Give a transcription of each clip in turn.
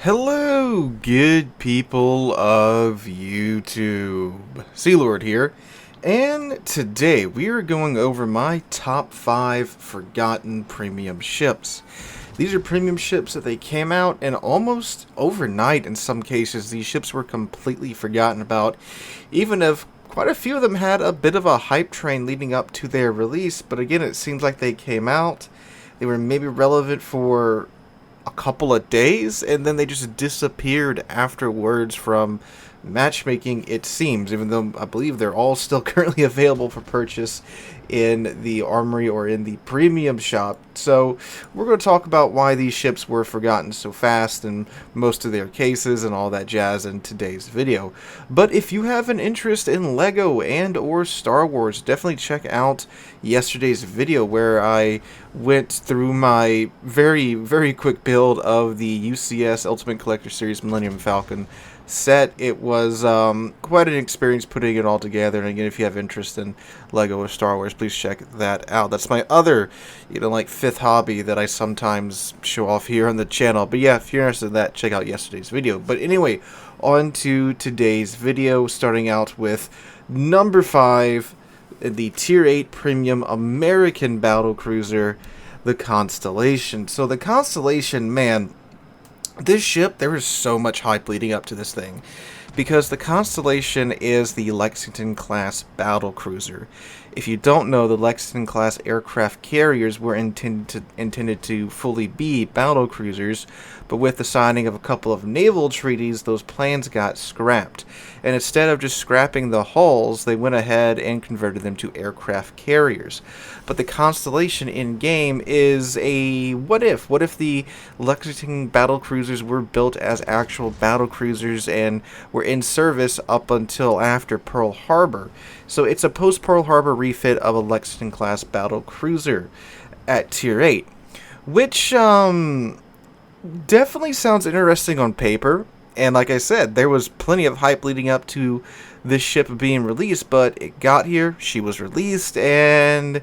Hello, good people of YouTube. Sealord here, and today we are going over my top 5 forgotten premium ships. These are premium ships that they came out, and almost overnight in some cases, these ships were completely forgotten about, even if quite a few of them had a bit of a hype train leading up to their release. But again, it seems like they came out, they were maybe relevant for a couple of days, and then they just disappeared afterwards from matchmaking, it seems, even though I believe they're all still currently available for purchase in the armory or in the premium shop. So we're going to talk about why these ships were forgotten so fast and most of their cases and all that jazz in today's video. But if you have an interest in Lego and or Star Wars, definitely check out yesterday's video where I went through my very quick build of the UCS Ultimate Collector Series Millennium Falcon set. It was quite an experience putting it all together, and again, if you have interest in Lego or Star Wars, please check that out. That's my other, like, fifth hobby that I sometimes show off here on the channel. But yeah, if you're interested in that, check out yesterday's video. But anyway, on to today's video, starting out with number 5, the Tier 8 Premium American Battlecruiser, the Constellation. So the Constellation, man, this ship, there was so much hype leading up to this thing, because the Constellation is the Lexington-class battlecruiser. If you don't know, the Lexington-class aircraft carriers were intended to fully be battlecruisers, but with the signing of a couple of naval treaties, those plans got scrapped. And instead of just scrapping the hulls, they went ahead and converted them to aircraft carriers. But the Constellation in-game is a what-if. What if the Lexington battlecruisers were built as actual battlecruisers and were in service up until after Pearl Harbor? So it's a post-Pearl Harbor refit of a Lexington-class battlecruiser at Tier 8, which definitely sounds interesting on paper. And like I said, there was plenty of hype leading up to this ship being released, but it got here, she was released, and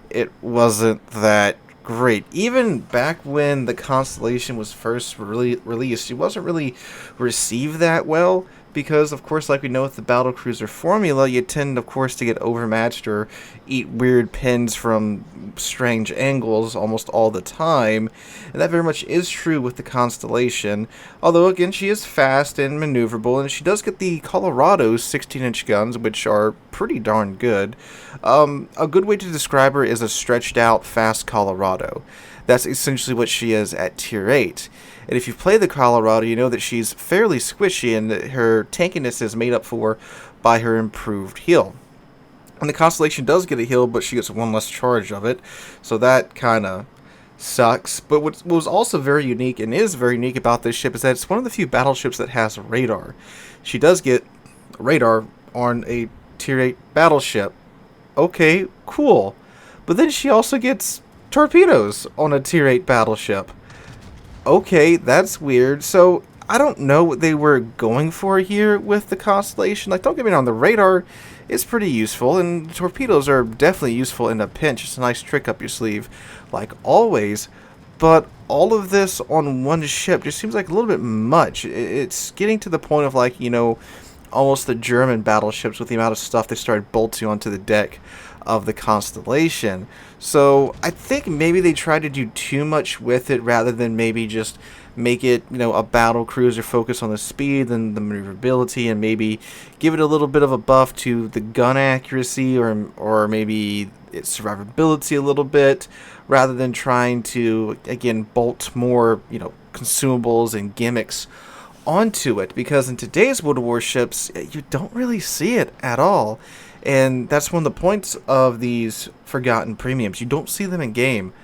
it wasn't that great. Even back when the Constellation was first released, it wasn't really received that well, because of course, like we know with the battlecruiser formula, you tend of course to get overmatched or eat weird pins from strange angles almost all the time, and that very much is true with the Constellation. Although again, she is fast and maneuverable, and she does get the Colorado 16-inch guns, which are pretty darn good. A good way to describe her is a stretched out fast Colorado. That's essentially what she is at Tier 8. And if you've played the Colorado, you know that she's fairly squishy, and that her tankiness is made up for by her improved heal. And the Constellation does get a heal, but she gets one less charge of it, so that kind of sucks. But what was also very unique, and is very unique about this ship, is that it's one of the few battleships that has radar. She does get radar on a Tier 8 battleship. Okay, cool. But then she also gets torpedoes on a Tier 8 battleship. Okay, that's weird. So I don't know what they were going for here with the Constellation. Like, don't get me wrong, the radar is pretty useful, and the torpedoes are definitely useful in a pinch. It's a nice trick up your sleeve, like always. But all of this on one ship just seems like a little bit much. It's getting to the point of, like, almost the German battleships with the amount of stuff they started bolting onto the deck of the Constellation. So I think maybe they tried to do too much with it rather than maybe just make it, a battle cruiser, focus on the speed and the maneuverability, and maybe give it a little bit of a buff to the gun accuracy or maybe its survivability a little bit, rather than trying to, again, bolt more, consumables and gimmicks onto it, because in today's World of Warships, you don't really see it at all. And that's one of the points of these forgotten premiums. You don't see them in game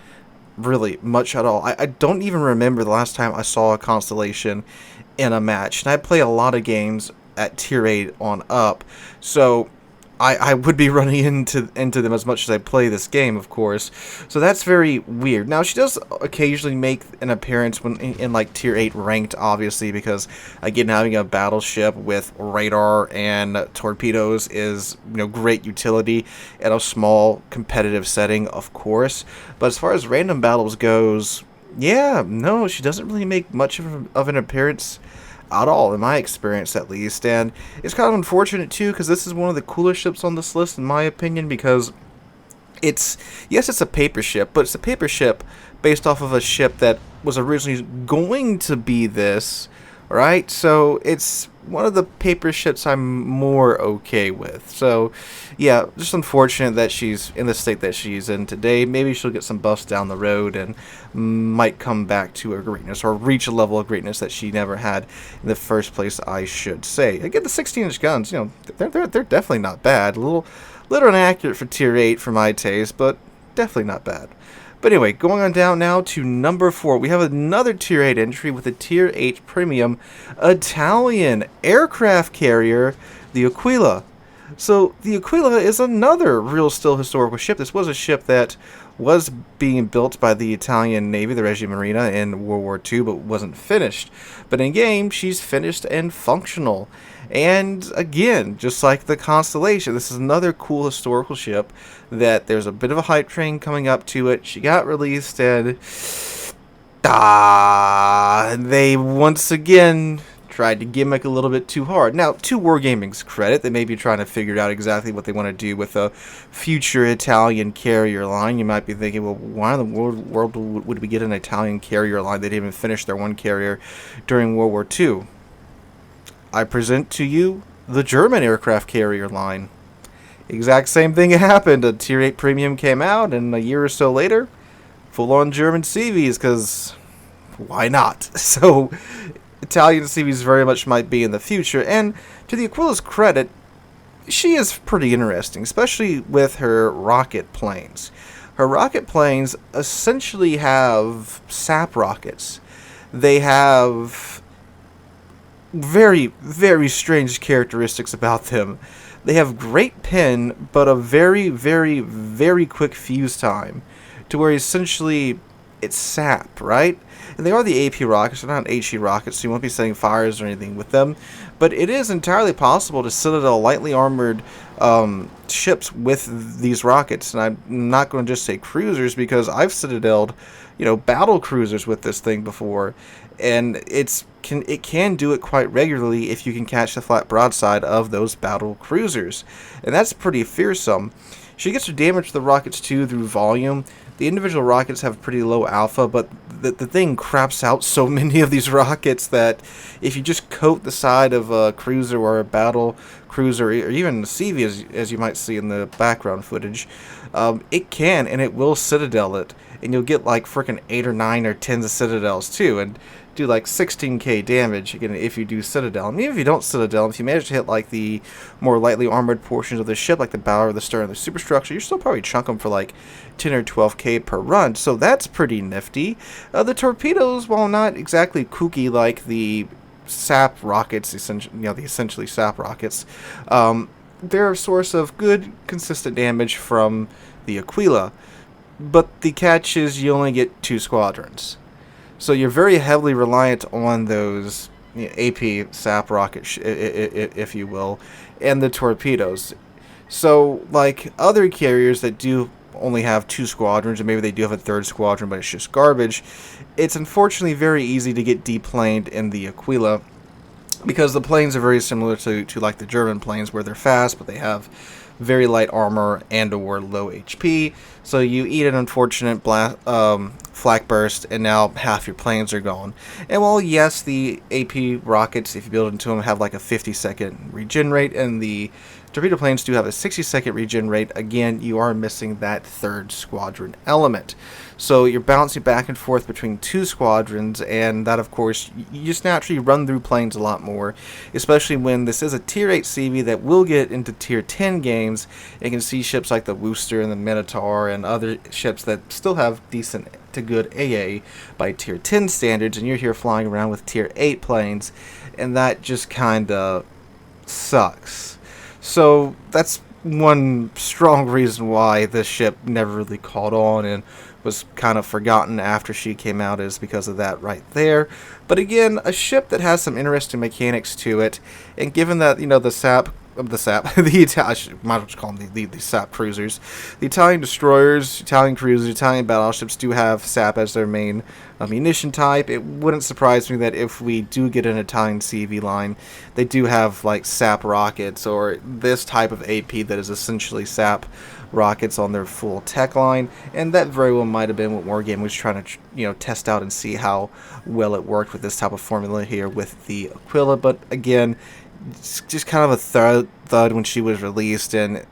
really much at all. I don't even remember the last time I saw a Constellation in a match. And I play a lot of games at Tier 8 on up, so I would be running into them as much as I play this game, of course. So that's very weird. Now, she does occasionally make an appearance when in like Tier 8 ranked, obviously, because again, having a battleship with radar and torpedoes is, great utility in a small competitive setting, of course. But as far as random battles goes, Yeah, no, she doesn't really make much of an appearance at all, in my experience at least. And it's kind of unfortunate too, because this is one of the cooler ships on this list, in my opinion, because it's, yes, it's a paper ship, but it's a paper ship based off of a ship that was originally going to be this, right? So it's one of the paper ships I'm more okay with. So yeah, just unfortunate that she's in the state that she's in today. Maybe she'll get some buffs down the road and might come back to her greatness, or reach a level of greatness that she never had in the first place, I should say. Again, the 16-inch guns, you know, they're definitely not bad. A little inaccurate for tier 8 for my taste, but definitely not bad. But anyway, going on down now to number 4, we have another tier 8 entry with a tier 8 premium Italian aircraft carrier, the Aquila. So the Aquila is another real still historical ship. This was a ship that was being built by the Italian Navy, the Regia Marina, in World War II, but wasn't finished. But in game, she's finished and functional. And again, just like the Constellation, this is another cool historical ship that there's a bit of a hype train coming up to it. She got released, and they once again tried to gimmick a little bit too hard. Now, to Wargaming's credit, they may be trying to figure out exactly what they want to do with a future Italian carrier line. You might be thinking, well, why in the world would we get an Italian carrier line? They didn't even finish their one carrier during World War II. I present to you the German aircraft carrier line. Exact same thing happened. A Tier 8 Premium came out, and a year or so later, full-on German CVs, because why not? So Italian CVs very much might be in the future, and to the Aquila's credit, she is pretty interesting, especially with her rocket planes. Her rocket planes essentially have sap rockets. They have very, very strange characteristics about them. They have great pin, but a very, very, very quick fuse time, to where essentially it's sap, right? And they are the AP rockets, they're not HE rockets, so you won't be setting fires or anything with them. But it is entirely possible to Citadel lightly armored ships with these rockets. And I'm not going to just say cruisers, because I've Citadeled, battle cruisers with this thing before. And it can do it quite regularly if you can catch the flat broadside of those battle cruisers. And that's pretty fearsome. She gets her damage to the rockets too through volume. The individual rockets have pretty low alpha, but the thing craps out so many of these rockets that if you just coat the side of a cruiser or a battle cruiser, or even a CV, as you might see in the background footage, it can and it will Citadel it. And you'll get like frickin' 8 or 9 or 10 of Citadels too, and do like 16k damage again if you do Citadel. And even if you don't Citadel, if you manage to hit like the more lightly armored portions of the ship, like the bow or the stern or the superstructure, you're still probably chunk them for like 10 or 12k per run, so that's pretty nifty. The torpedoes, while not exactly kooky like the sap rockets, the essentially sap rockets, they're a source of good, consistent damage from the Aquila. But the catch is you only get 2 squadrons. So you're very heavily reliant on those AP sap rockets, if you will, and the torpedoes. So, like other carriers that do only have 2 squadrons, or maybe they do have a 3rd squadron, but it's just garbage, it's unfortunately very easy to get deplaned in the Aquila, because the planes are very similar to like the German planes, where they're fast, but they have very light armor and or low HP. So you eat an unfortunate flak burst, and now half your planes are gone. And while yes, the AP rockets, if you build into them, have like a 50-second regen rate, and the torpedo planes do have a 60-second regen rate, again, you are missing that 3rd squadron element. So you're bouncing back and forth between 2 squadrons, and that, of course, you just naturally run through planes a lot more, especially when this is a Tier 8 CV that will get into Tier 10 games, and can see ships like the Worcester and the Minotaur and other ships that still have decent to good AA by Tier 10 standards, and you're here flying around with Tier 8 planes, and that just kind of sucks. So that's one strong reason why this ship never really caught on and was kind of forgotten after she came out, is because of that right there. But again, a ship that has some interesting mechanics to it, and given that the sap the SAP, the Italian, might as well just call them the SAP cruisers. The Italian destroyers, Italian cruisers, Italian battleships do have SAP as their main munition type. It wouldn't surprise me that if we do get an Italian CV line, they do have like SAP rockets or this type of AP that is essentially SAP rockets on their full tech line, and that very well might have been what Wargame was trying to test out and see how well it worked with this type of formula here with the Aquila. But again, it's just kind of a thud when she was released, and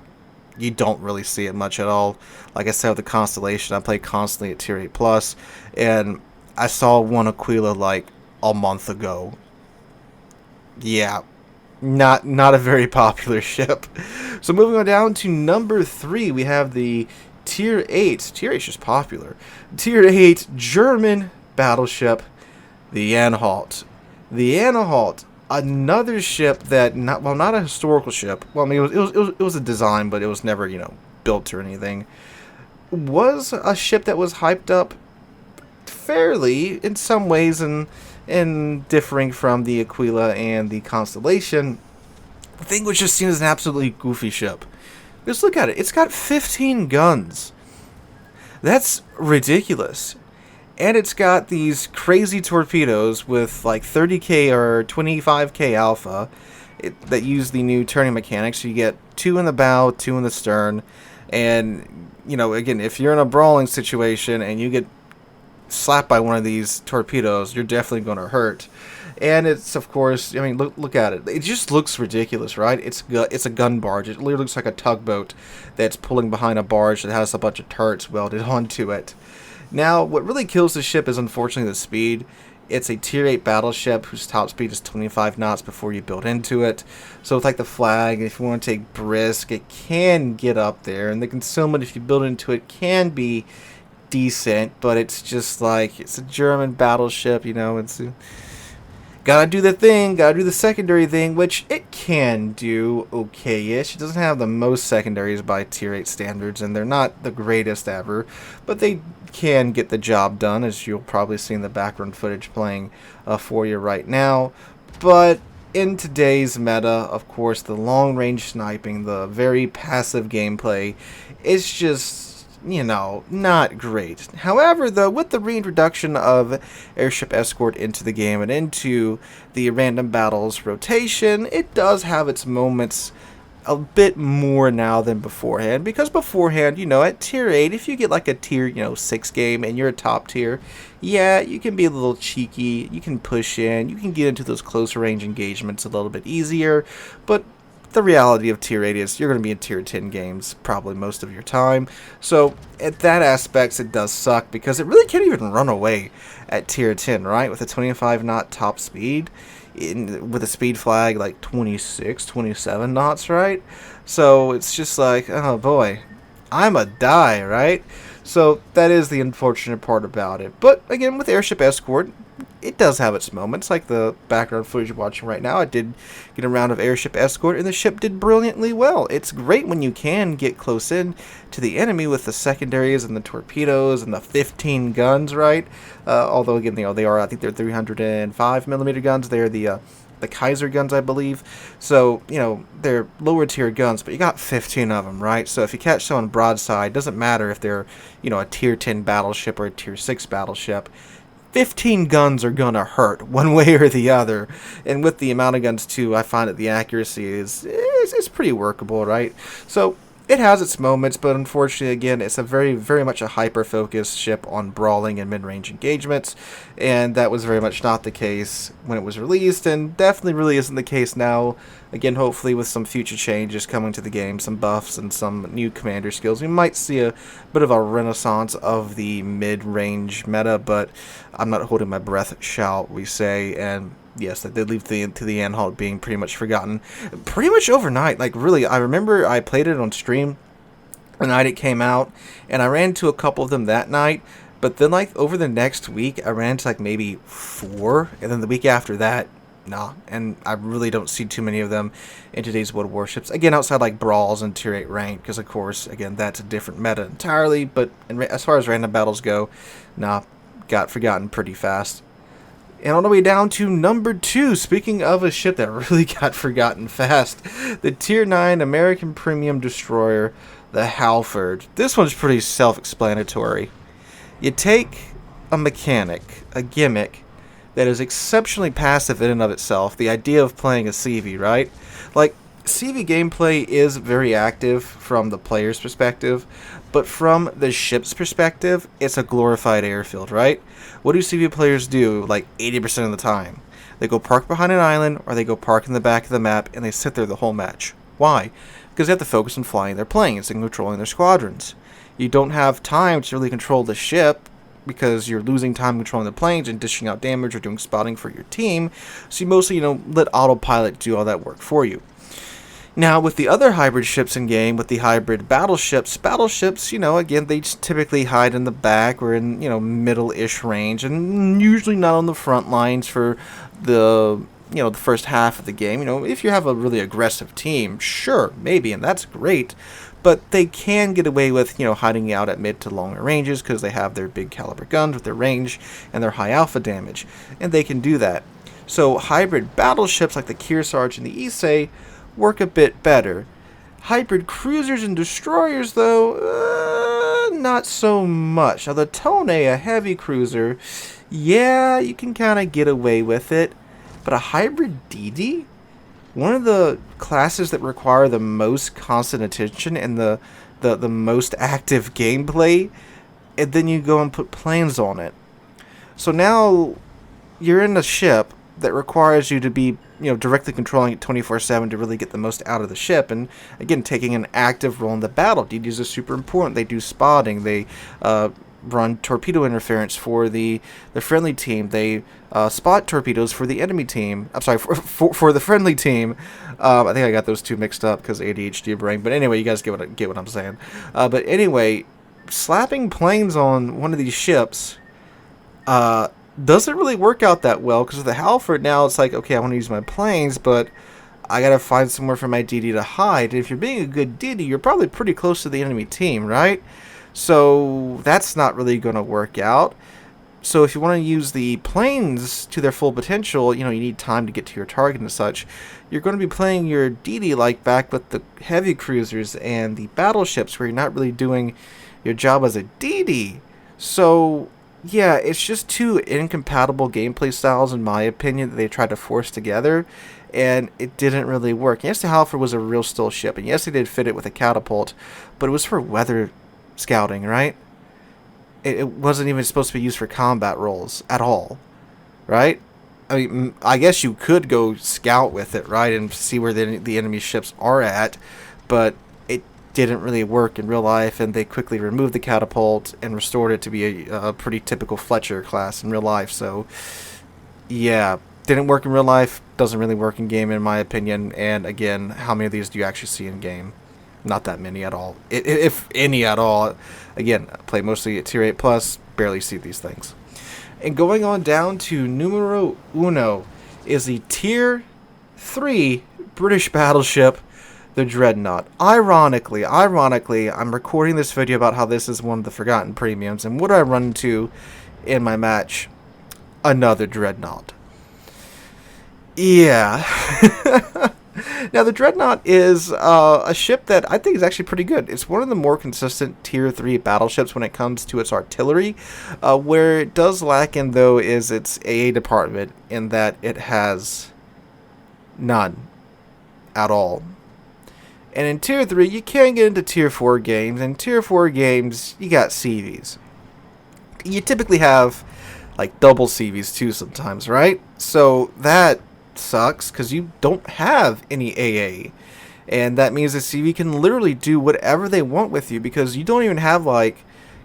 you don't really see it much at all. Like I said with the Constellation, I played constantly at tier 8+, and I saw one Aquila like a month ago. Yeah, not a very popular ship. So moving on down to number 3, we have the tier 8. Tier 8 is just popular. Tier 8 German battleship, the Anhalt. The Anhalt, another ship that not a historical ship. Well, I mean it was a design, but it was never built or anything. Was a ship that was hyped up fairly in some ways, and differing from the Aquila and the Constellation. The thing was just seen as an absolutely goofy ship. Just look at it. It's got 15 guns. That's ridiculous. And it's got these crazy torpedoes with like 30k or 25k alpha that use the new turning mechanics. So you get 2 in the bow, 2 in the stern. And, again, if you're in a brawling situation and you get slapped by one of these torpedoes, you're definitely going to hurt. And it's, of course, I mean, look at it. It just looks ridiculous, right? It's a gun barge. It literally looks like a tugboat that's pulling behind a barge that has a bunch of turrets welded onto it. Now, what really kills the ship is, unfortunately, the speed. It's a tier 8 battleship whose top speed is 25 knots before you build into it. So with like the flag, if you want to take brisk, it can get up there. And the concealment, if you build into it, can be decent. But it's just like, it's a German battleship, it's... Gotta do the thing, gotta do the secondary thing, which it can do okay-ish. It doesn't have the most secondaries by tier 8 standards, and they're not the greatest ever, but they can get the job done, as you'll probably see in the background footage playing for you right now. But in today's meta, of course, the long-range sniping, the very passive gameplay, is just... not great. However, though, with the reintroduction of Airship Escort into the game and into the random battles rotation, it does have its moments a bit more now than beforehand. Because beforehand, at tier 8, if you get like a tier, 6 game and you're a top tier, yeah, you can be a little cheeky, you can push in, you can get into those closer range engagements a little bit easier, but the reality of tier 8 is you're going to be in tier 10 games probably most of your time. So at that aspect, it does suck because it really can't even run away at tier 10, right? With a 25 knot top speed, with a speed flag like 26, 27 knots, right? So it's just like, oh boy, I'm a die, right? So that is the unfortunate part about it. But again, with Airship Escort, it does have its moments, like the background footage you're watching right now. I did get a round of Airship Escort, and the ship did brilliantly well. It's great when you can get close in to the enemy with the secondaries and the torpedoes and the 15 guns, right? Although, again, they are, I think they're 305mm guns. They're the Kaiser guns, I believe. So, they're lower tier guns, but you got 15 of them, right? So if you catch someone broadside, it doesn't matter if they're, a tier 10 battleship or a tier 6 battleship. 15 guns are gonna hurt one way or the other, and with the amount of guns too, I find that the accuracy is pretty workable, right? So it has its moments, but unfortunately, again, it's a very, very much a hyper-focused ship on brawling and mid-range engagements, and that was very much not the case when it was released, and definitely really isn't the case now. Again, hopefully with some future changes coming to the game, some buffs and some new commander skills, we might see a bit of a renaissance of the mid-range meta, but I'm not holding my breath, shall we say, and yes, that did lead to the Anhalt being pretty much forgotten pretty much overnight. Like, really, I remember I played it on stream the night it came out, and I ran into a couple of them that night, but then, like, over the next week, I ran into, like, maybe 4, and then the week after that, nah, and I really don't see too many of them in today's World Warships. Again, outside, like, Brawls and Tier 8 rank, because, of course, again, that's a different meta entirely, but as far as random battles go, nah, got forgotten pretty fast. And all the way down to number 2, speaking of a ship that really got forgotten fast, the Tier 9 American Premium Destroyer, the Halford. This one's pretty self-explanatory. You take a mechanic, a gimmick, that is exceptionally passive in and of itself, the idea of playing a CV, right? Like, CV gameplay is very active from the player's perspective, but from the ship's perspective, it's a glorified airfield, right? What do CV players do like 80% of the time? They go park behind an island, or they go park in the back of the map, and they sit there the whole match. Why? Because they have to focus on flying their planes and controlling their squadrons. You don't have time to really control the ship, because you're losing time controlling the planes and dishing out damage or doing spotting for your team, so you mostly, let autopilot do all that work for you. Now, with the other hybrid ships in game, with the hybrid battleships, again, they typically hide in the back or in, middle-ish range, and usually not on the front lines for the first half of the game. If you have a really aggressive team, sure, maybe, and that's great, but they can get away with, hiding out at mid to longer ranges because they have their big caliber guns with their range and their high alpha damage, and they can do that. So hybrid battleships like the Kearsarge and the Issei work a bit better. Hybrid cruisers and destroyers, though, not so much. Now, the Tone, a heavy cruiser, yeah, you can kind of get away with it. But a hybrid DD? One of the classes that require the most constant attention and the most active gameplay, and then you go and put planes on it. So now you're in a ship that requires you to be directly controlling it 24/7 to really get the most out of the ship, and again, taking an active role in the battle. DDs are super important. They do spotting. They run torpedo interference for the friendly team. They spot torpedoes for the enemy team. I'm sorry, for the friendly team. I think I got those two mixed up because ADHD brain. But anyway, you guys get what I'm saying. But anyway, slapping planes on one of these ships doesn't really work out that well, because with the Halford now it's like, okay, I want to use my planes, but I gotta find somewhere for my DD to hide. And if you're being a good DD, you're probably pretty close to the enemy team, right? So that's not really going to work out. So if you want to use the planes to their full potential, you need time to get to your target and such. You're going to be playing your DD like back with the heavy cruisers and the battleships, where you're not really doing your job as a DD. So yeah, it's just two incompatible gameplay styles, in my opinion, that they tried to force together, and it didn't really work. Yes, the Halford was a real still ship, and yes, they did fit it with a catapult, but it was for weather scouting, right? It wasn't even supposed to be used for combat roles at all, right? I mean, I guess you could go scout with it, right, and see where the enemy ships are at, but it didn't really work in real life, and they quickly removed the catapult and restored it to be a pretty typical Fletcher class in real life. So yeah, didn't work in real life, doesn't really work in game, in my opinion. And again, how many of these do you actually see in game? Not that many at all, if any at all. Again, I play mostly at tier 8 plus, barely see these things. And going on down to numero uno is the tier 3 British battleship, the Dreadnought. Ironically, I'm recording this video about how this is one of the forgotten premiums, and what do I run into in my match? Another Dreadnought. Yeah. Now, the Dreadnought is a ship that I think is actually pretty good. It's one of the more consistent tier 3 battleships when it comes to its artillery. Where it does lack in, though, is its AA department, in that it has none at all. And in tier 3, you can get into tier 4 games. And tier 4 games, you got CVs. You typically have like double CVs too sometimes, right? So that sucks, because you don't have any AA. And that means the CV can literally do whatever they want with you, because you don't even have like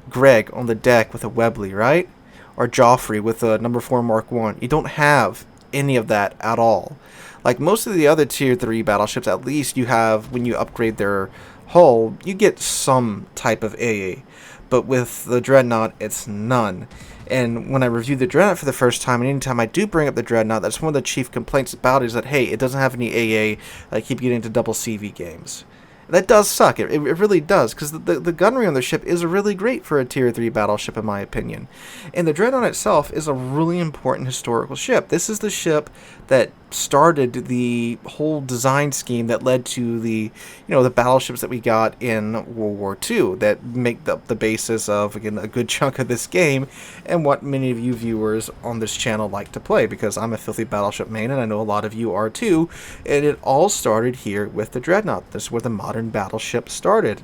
Greg on the deck with a Webley, right? Or Joffrey with a number 4 Mark 1. You don't have any of that at all. Like most of the other tier 3 battleships, at least you have, when you upgrade their hull, you get some type of AA. But with the Dreadnought, it's none. And when I reviewed the Dreadnought for the first time, and anytime I do bring up the Dreadnought, that's one of the chief complaints about it, is that, hey, it doesn't have any AA. I keep getting into double CV games. That does suck. It really does, because the gunnery on the ship is really great for a Tier 3 battleship, in my opinion. And the Dreadnought itself is a really important historical ship. This is the ship that started the whole design scheme that led to the, the battleships that we got in World War II that make up the basis of, again, a good chunk of this game and what many of you viewers on this channel like to play, because I'm a filthy battleship main and I know a lot of you are too, and it all started here with the Dreadnought. This is where the modern battleship started.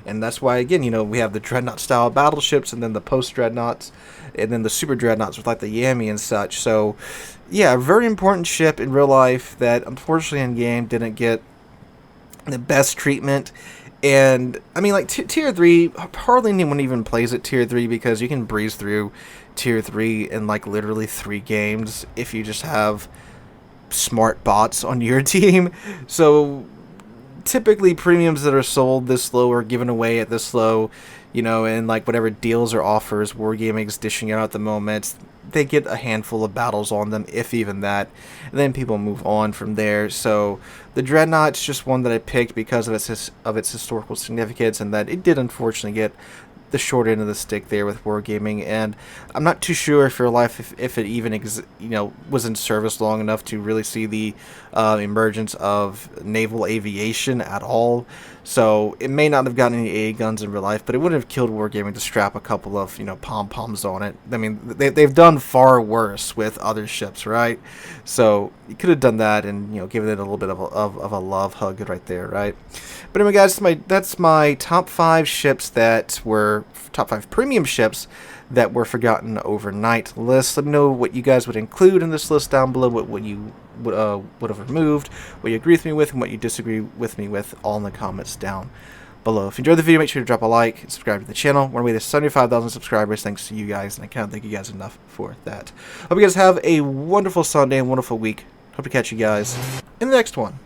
And that's why, again, we have the Dreadnought style battleships, and then the post-Dreadnoughts, and then the super Dreadnoughts with like the Yami and such. So yeah, a very important ship in real life that unfortunately in game didn't get the best treatment. And I mean, like Tier 3, hardly anyone even plays at Tier 3, because you can breeze through Tier 3 in like literally 3 games if you just have smart bots on your team. So typically premiums that are sold this low or given away at this low, and like whatever deals or offers Wargaming's dishing out at the moment, they get a handful of battles on them, if even that, and then people move on from there. So the Dreadnought's just one that I picked because of its historical significance, and that it did unfortunately get the short end of the stick there with Wargaming. And I'm not too sure if your life, if it even was in service long enough to really see the emergence of naval aviation at all. So it may not have gotten any AA guns in real life, but it wouldn't have killed Wargaming to strap a couple of pom-poms on it. I mean, they've done far worse with other ships, right? So you could have done that and given it a little bit of a love hug right there, right? But anyway, guys, that's my top 5 ships that were top 5 premium ships that were forgotten overnight list. Let me know what you guys would include in this list down below, what you would have removed, what you agree with me with, and what you disagree with me with, all in the comments down below. If you enjoyed the video, make sure to drop a like and subscribe to the channel. We're on our way to 75,000 subscribers, thanks to you guys, and I can't thank you guys enough for that. Hope you guys have a wonderful Sunday and wonderful week. Hope to catch you guys in the next one.